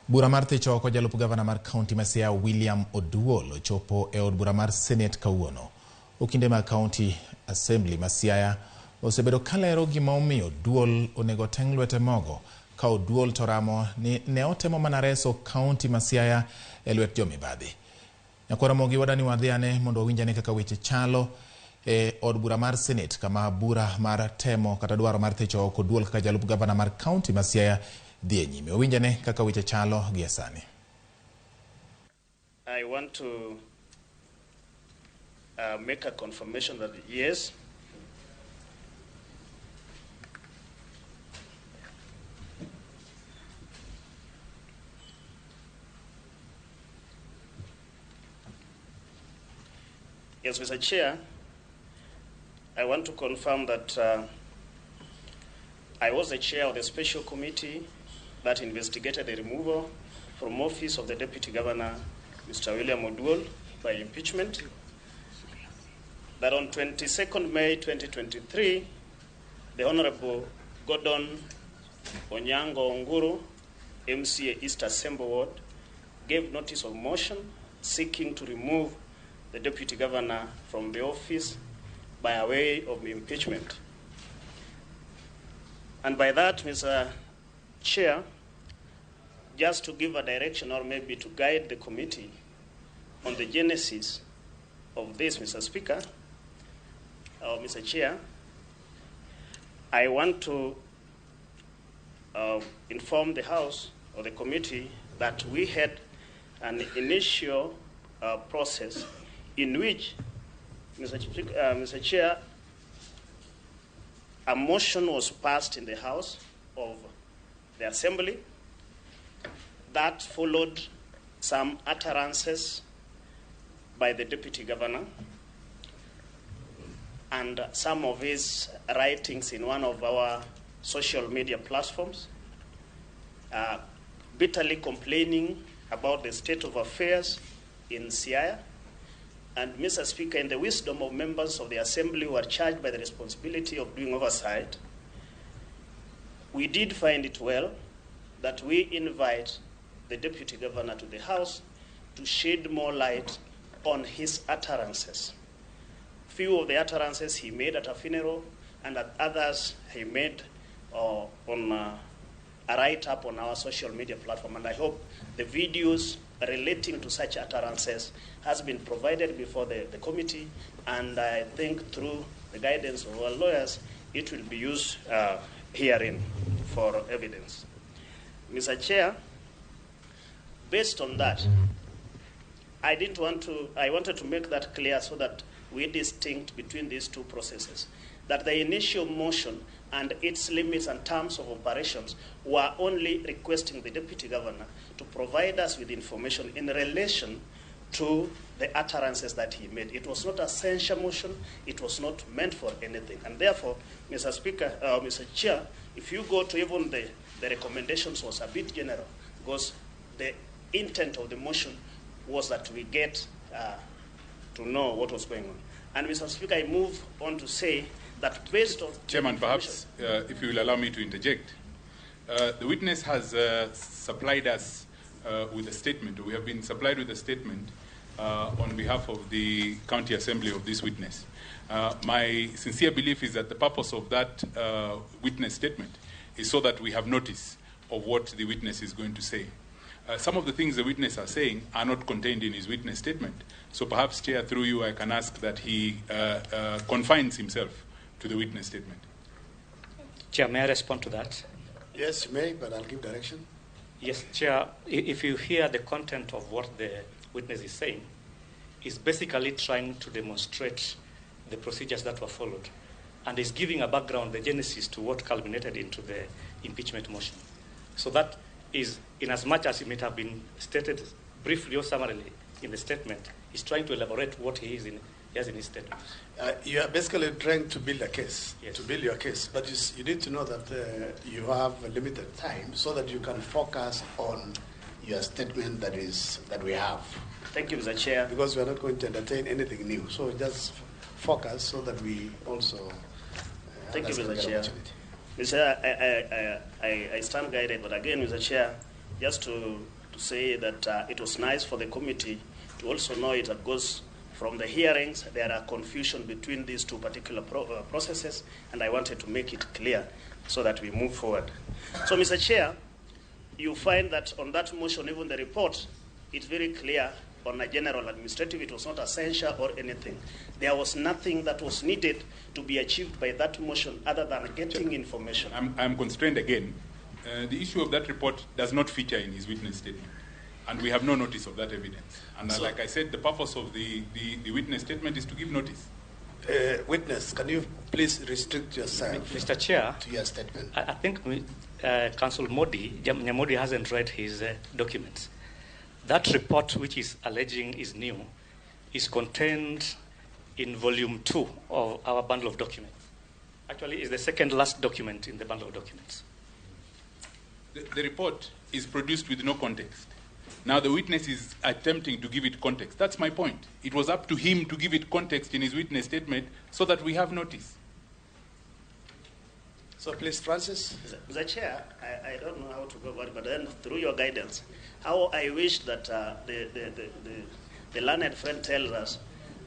Bura mar thicho oko jalup gavana mar kaunti ma Siaya William Oduol ochopo e od bura mar senet kawuono. Okinde ma kaunti assembly ma Siaya osebedo kalero gima omiyo Oduol onego teng' lwete mogo ka Oduol to ramo ni ne otemo mana reso kaunti ma Siaya e lwet jomibadhi. Nyakwa Ramogi wadani wadhiane mondo owinjane kaka weche chalo e od bura mar senet kama bura mar temo kata dwaro mar thicho oko Oduol kaka jalup gavana mar kaunti ma Siaya dhie nyime. Owinjane kaka weche chalo gie sani. I want to make a confirmation that yes, Mr. Chair, I want to confirm that I was the chair of the special committee that investigated the removal from office of the Deputy Governor, Mr. William Oduol, by impeachment. That on 22nd May 2023, the Honorable Gordon Onyango Onguru, MCA East Assembly Ward, gave notice of motion seeking to remove the Deputy Governor from the office by way of impeachment. And by that, Mr. Chair, just to give a direction or maybe to guide the committee on the genesis of this, Mr. Speaker, or Mr. Chair, I want to inform the House or the committee that we had an initial process in which, Mr. Chair, a motion was passed in the House of the Assembly that followed some utterances by the Deputy Governor and some of his writings in one of our social media platforms, bitterly complaining about the state of affairs in Siaya. And Mr. Speaker, in the wisdom of members of the Assembly who are charged by the responsibility of doing oversight, we did find it well that we invite the Deputy Governor to the House to shed more light on his utterances. Few of the utterances he made at a funeral, and at others he made on a write-up on our social media platform. And I hope the videos relating to such utterances has been provided before the committee, and I think through the guidance of our lawyers, it will be used herein for evidence. Mr. Chair, based on that, I wanted to make that clear so that we distinct between these two processes, that the initial motion and its limits and terms of operations were only requesting the Deputy Governor to provide us with information in relation to the utterances that he made. It was not a censure motion. It was not meant for anything. And therefore, Mr. Speaker, Mr. Chair, if you go to even the recommendations was a bit general, because the intent of the motion was that we get to know what was going on. And Mr. Speaker, I move on to say that based on... Chairman, perhaps, if you will allow me to interject. The witness has supplied us with a statement. We have been supplied with a statement on behalf of the County Assembly of this witness. My sincere belief is that the purpose of that witness statement is so that we have notice of what the witness is going to say. Some of the things the witness are saying are not contained in his witness statement. So perhaps, Chair, through you, I can ask that he confines himself to the witness statement. Chair, may I respond to that? Yes, you may, but I'll give direction. Yes, Chair, if you hear the content of what the witness is saying, is basically trying to demonstrate the procedures that were followed, and is giving a background, the genesis to what culminated into the impeachment motion. So that is, in as much as it may have been stated briefly or summarily in the statement, is trying to elaborate what he has in his statement. You are basically trying to build a case, yes, to build your case, but you need to know that you have a limited time so that you can focus on your statement that we have. Thank you, Mr. Chair. Because we are not going to entertain anything new, so just focus so that we also... Thank you, Mr. Chair. Mr. I stand guided, but again, Mr. Chair, just to say that it was nice for the committee to also know it goes from the hearings. There are confusion between these two particular processes, and I wanted to make it clear so that we move forward. So, Mr. Chair, you find that on that motion, even the report, it's very clear on a general administrative, it was not a censure or anything. There was nothing that was needed to be achieved by that motion other than getting information. I'm constrained again. The issue of that report does not feature in his witness statement, and we have no notice of that evidence. And like I said, the purpose of the witness statement is to give notice. Witness, can you please restrict yourself, Mr. Chair, to your statement? I think Council Nyamodi hasn't read his documents. That report, which is alleging is new, is contained in volume 2 of our bundle of documents. Actually, it's the second last document in the bundle of documents. The report is produced with no context. Now the witness is attempting to give it context. That's my point. It was up to him to give it context in his witness statement so that we have notice. So please, Francis. Mr. Chair, I don't know how to go about it, but then through your guidance, how I wish that the learned friend tells us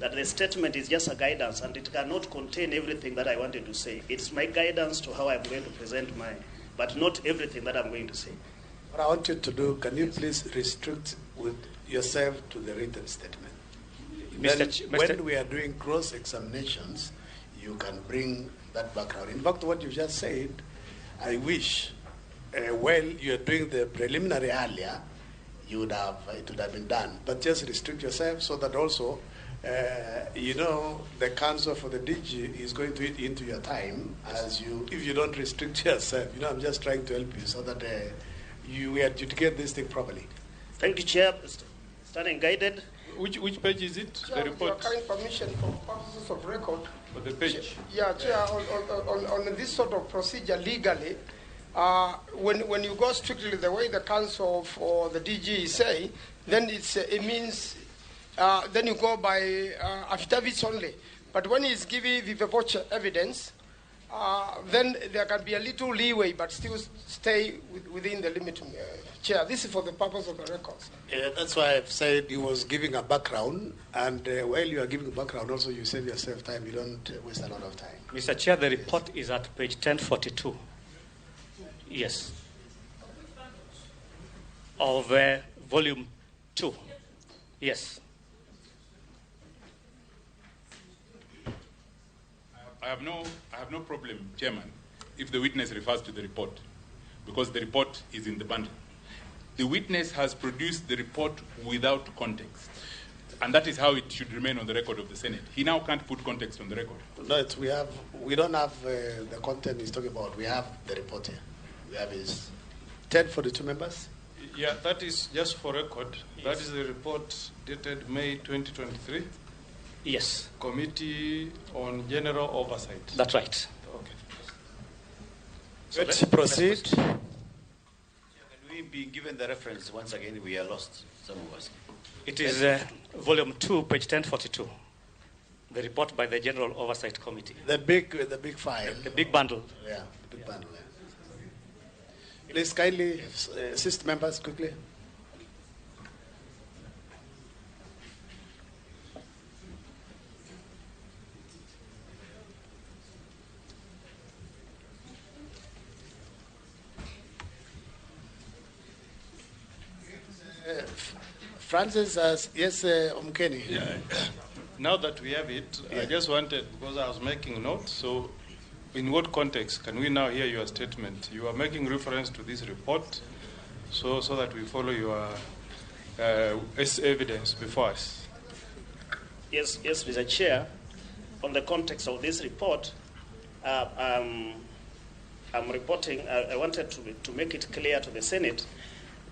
that the statement is just a guidance and it cannot contain everything that I wanted to say. It's my guidance to how I'm going to present mine, but not everything that I'm going to say. What I want you to do, can you please restrict with yourself to the written statement? When we are doing cross-examinations, you can bring that background. In fact, what you just said, I wish, while you're doing the preliminary earlier, it would have been done. But just restrict yourself so that also, the counsel for the DG is going to eat into your time if you don't restrict yourself. I'm just trying to help you so that we adjudicate this thing properly. Thank you, Chair. Standing guided. Which page is it? Chair, the report? With your kind permission for purposes of record. For the page? Chair, on this sort of procedure legally, when you go strictly the way the counsel for the DG is saying, then it means then you go by affidavits only. But when he's giving viva voce evidence, then there can be a little leeway, but still stay within the limit. Chair, this is for the purpose of the records. That's why I've said he was giving a background, and while you are giving background, also you save yourself time. You don't waste a lot of time. Mr. Chair, the report is at page 1042. Yes. Of volume 2. Yes. I have no problem, Chairman, if the witness refers to the report, because the report is in the bundle. The witness has produced the report without context, and that is how it should remain on the record of the Senate. He now can't put context on the record. No, we don't have the content he's talking about. We have the report here. We have his 1042 members. Yeah, that is just for record. Yes. That is the report dated May 2023. Yes. Committee on General Oversight. That's right. Okay. So let's proceed. Can we be given the reference once again? We are lost, some of us. It is volume 2, page 1042. The report by the General Oversight Committee. The big file. The big bundle. Yeah, the big bundle. Yeah. Please kindly assist members quickly. Francis, yes, Omkeni. Yeah. Now that we have it, yeah. I just wanted, because I was making notes, so in what context can we now hear your statement? You are making reference to this report, so that we follow your evidence before us. Yes, Mr. Chair. On the context of this report, I'm reporting. I wanted to make it clear to the Senate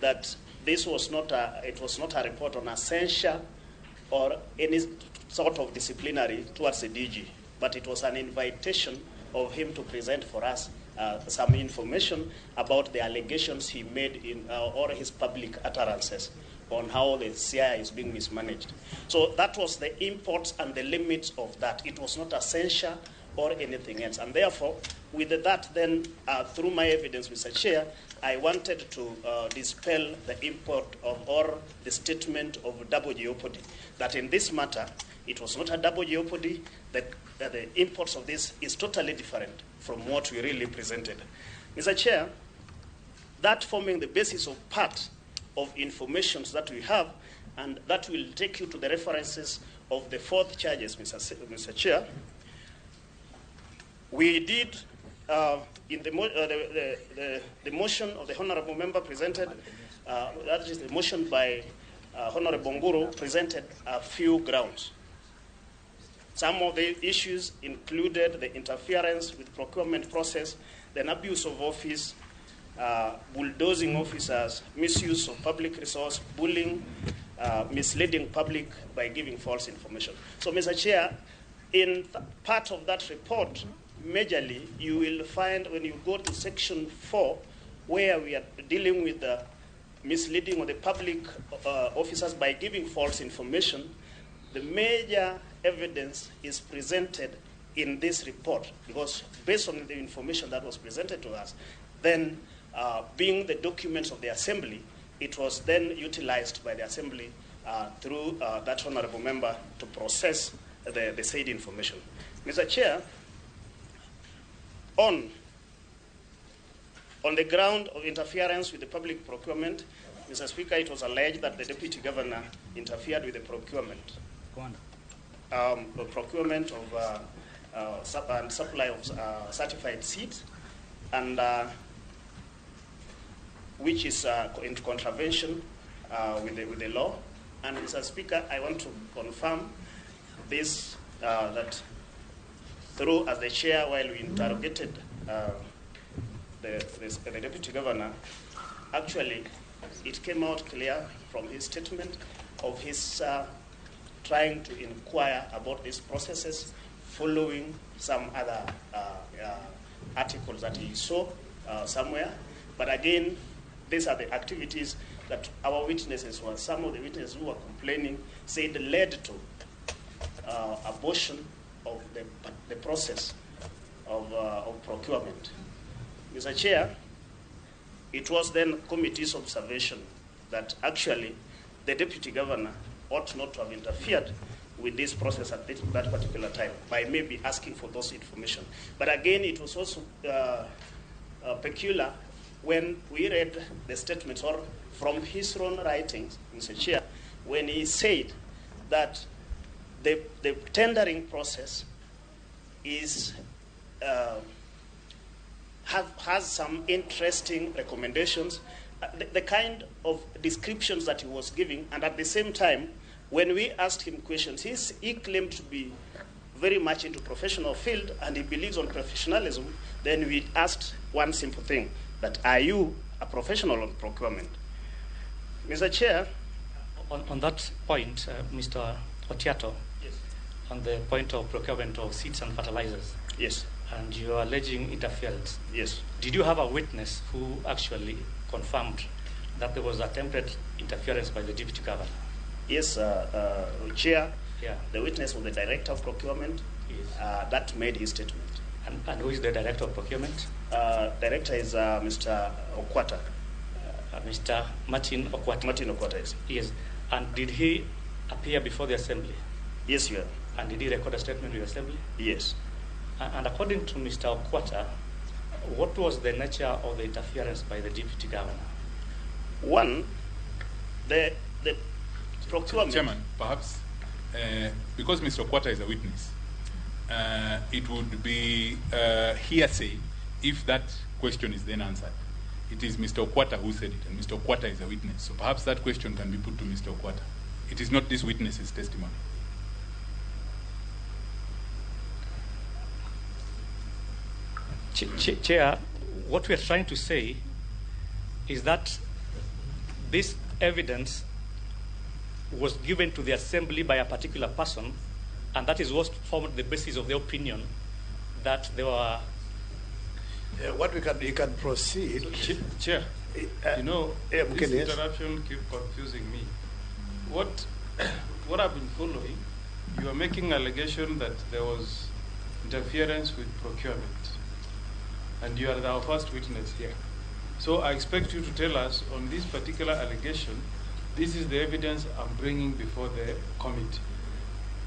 that this was not a report on a censure or any sort of disciplinary towards the DG, but it was an invitation of him to present for us some information about the allegations he made in or his public utterances on how the CIA is being mismanaged. So that was the import and the limits of that. It was not a censure or anything else. And therefore, with that then, through my evidence, Mr. Chair, I wanted to dispel the import of or the statement of double jeopardy, that in this matter, it was not a double jeopardy, that the imports of this is totally different from what we really presented. Mr. Chair, that forming the basis of part of information that we have, and that will take you to the references of the fourth charges, Mr. Chair. We did, in the motion of the Honorable Member presented, that is the motion by Honorable Nguru, presented a few grounds. Some of the issues included the interference with procurement process, the abuse of office, bulldozing officers, misuse of public resource, bullying, misleading public by giving false information. So, Mr. Chair, in part of that report, majorly, you will find when you go to section 4, where we are dealing with the misleading of the public officers by giving false information, the major evidence is presented in this report, because based on the information that was presented to us, then being the documents of the Assembly, it was then utilized by the Assembly through that Honorable Member to process the said information. Mr. Chair, on the ground of interference with the public procurement, Mr. Speaker, it was alleged that the Deputy Governor interfered with the procurement. The procurement of and supply of certified seeds, and which is in contravention with the law. And Mr. Speaker, I want to confirm this, that through, as the chair, while we interrogated the Deputy Governor, actually it came out clear from his statement of his trying to inquire about these processes following some other articles that he saw somewhere. But again, these are the activities that our witnesses, or some of the witnesses who were complaining, said led to abortion of the process of procurement. Mr. Chair, it was then committee's observation that actually the Deputy Governor ought not to have interfered with this process at that particular time by maybe asking for those information. But again, it was also peculiar when we read the statements, or from his own writings, Mr. Chair, when he said that the tendering process is has some interesting recommendations, the kind of descriptions that he was giving, and at the same time, when we asked him questions, he claimed to be very much into professional field, and he believes on professionalism. Then we asked one simple thing, that are you a professional on procurement? Mr. Chair? On that point, Mr. Otiato, yes, on the point of procurement of seeds and fertilizers, yes, and you are alleging interference, yes, did you have a witness who actually confirmed that there was attempted interference by the Deputy Governor? Yes, Chair, yeah. The witness was the Director of Procurement, yes, that made his statement. And who is the Director of Procurement? Director is Mr. Okwata. Mr. Martin Okwata. Martin Okwata, yes. Yes. And did he appear before the Assembly? Yes, you are. And did he record a statement with the Assembly? Yes. And according to Mr. Okwata, what was the nature of the interference by the Deputy Governor? One, the procurement... Chairman, perhaps, because Mr. Okwata is a witness, it would be hearsay if that question is then answered. It is Mr. Okwata who said it, and Mr. Okwata is a witness. So perhaps that question can be put to Mr. Okwata. It is not this witness's testimony. Chair, what we are trying to say is that this evidence was given to the Assembly by a particular person, and that is what formed the basis of the opinion that there were... you can proceed. Chair, you know, this interruption keeps confusing me. What I've been following, you are making allegation that there was interference with procurement. And you are our first witness here. So I expect you to tell us on this particular allegation, this is the evidence I'm bringing before the committee,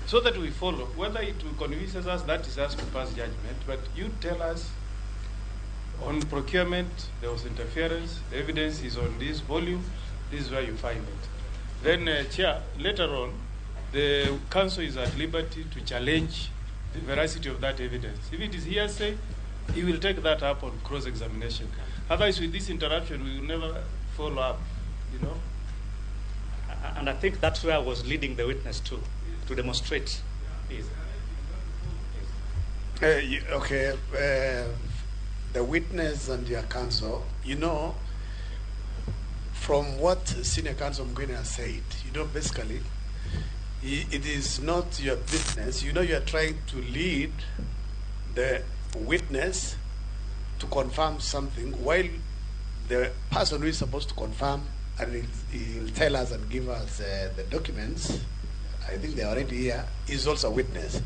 so that we follow. Whether it convinces us, that is us to pass judgment, but you tell us on procurement, there was interference, the evidence is on this volume, this is where you find it. Then, Chair, later on, the council is at liberty to challenge the veracity of that evidence. If it is hearsay, he will take that up on cross-examination. Otherwise, with this interruption, we will never follow up, you know. And I think that's where I was leading the witness to demonstrate. The witness and your counsel, you know, from what senior counsel Mgwene has said, you know, basically, it is not your business. You know, you are trying to lead the witness to confirm something while the person who is supposed to confirm and he'll tell us and give us the documents, I think they're already here, is also a witness.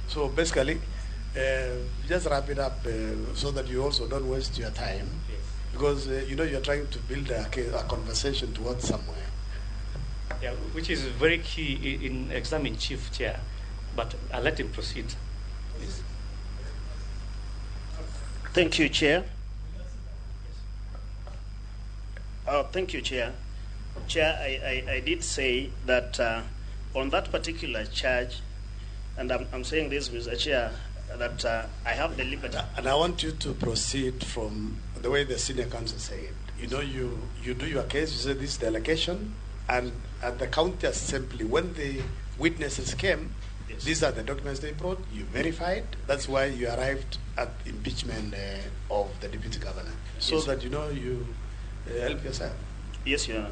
So basically, just wrap it up so that you also don't waste your time, because you know, you're trying to build a conversation towards somewhere. Yeah, which is very key in examining Chief Chair, but I'll let him proceed. Please. Thank you, Chair. Thank you, Chair. Chair, I did say that on that particular charge, and I'm saying this, Mr. Chair, that I have the liberty. And I want you to proceed from the way the senior counsel said. You know, you do your case, you say this is the allegation, and at the county assembly, when the witnesses came, yes, these are the documents they brought, you verified, that's why you arrived at impeachment of the deputy governor, so yes, that you know you help yourself. Yes, Your Honor.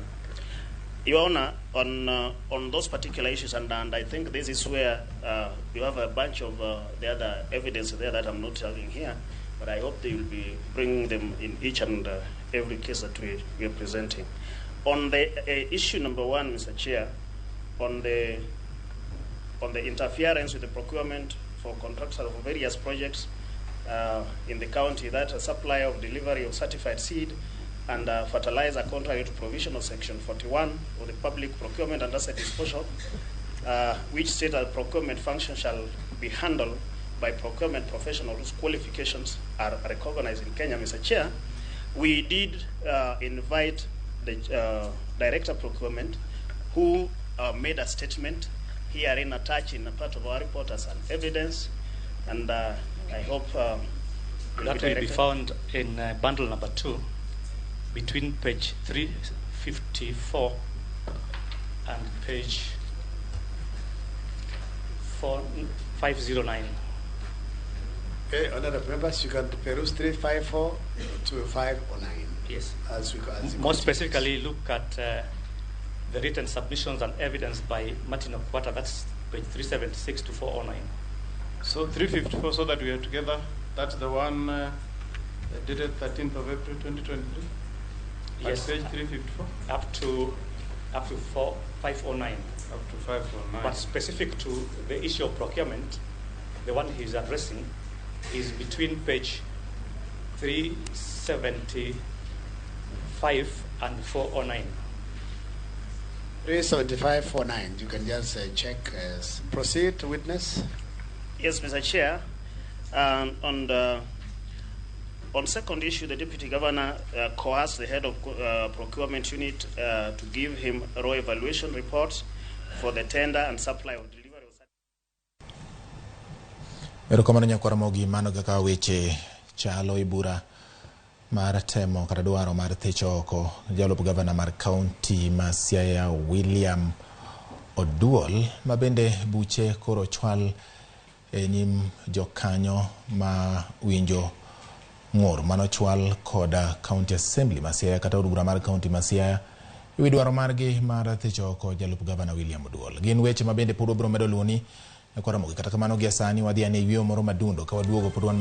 Your Honor, on those particular issues, and I think this is where you have a bunch of the other evidence there that I'm not having here, but I hope they will be bringing them in each and every case that we are presenting. On the issue number one, Mr. Chair, on the interference with the procurement for contracts of various projects in the county, that a supply of delivery of certified seed and fertilizer contrary to provision of Section 41 of the Public Procurement and Asset Disposal, which state that procurement function shall be handled by procurement professionals whose qualifications are recognized in Kenya. Mr. Chair, we did invite the Director of Procurement, who made a statement herein attached in a part of our report as an evidence, and I hope that will be found in bundle number 2, between page 354 and page 509. Okay, honorable members, you can peruse 354 to 509. Yes. As more specifically, look at the written submissions and evidence by Martin Okwata. That's page 376 to 409. So 354, so that we are together. That's the one dated 13th of April 2023. Yes. Page 354. Up to 509. Up to 509. But specific to the issue of procurement, the one he's addressing is between page 375 and 409. 375, 49. You can just check. Proceed, witness. Yes, Mr. Chair. On second issue, the Deputy Governor coerced the head of procurement unit to give him raw evaluation reports for the tender and supply of delivery. Erokamano nyakwara Ramogi, mano kaka weche chalo e bura mar temo kata dwaro mar thicho oko jalup gavana mar kaunti ma Siaya William Oduol, ma bende buche koro chwal e nyim jokanyo ma winjo ng'ur mano chwal koda county assembly ma Siaya kata od bura mar county ma Siaya ewi dwaro margi mar thicho oko jalup gavana William Oduol. Gin weche ma bende pod wabiro medo luoni nyakwara Ramogi, kata kamano gi sani wadhi ane yweyo moro madundo ka waduogo pod wan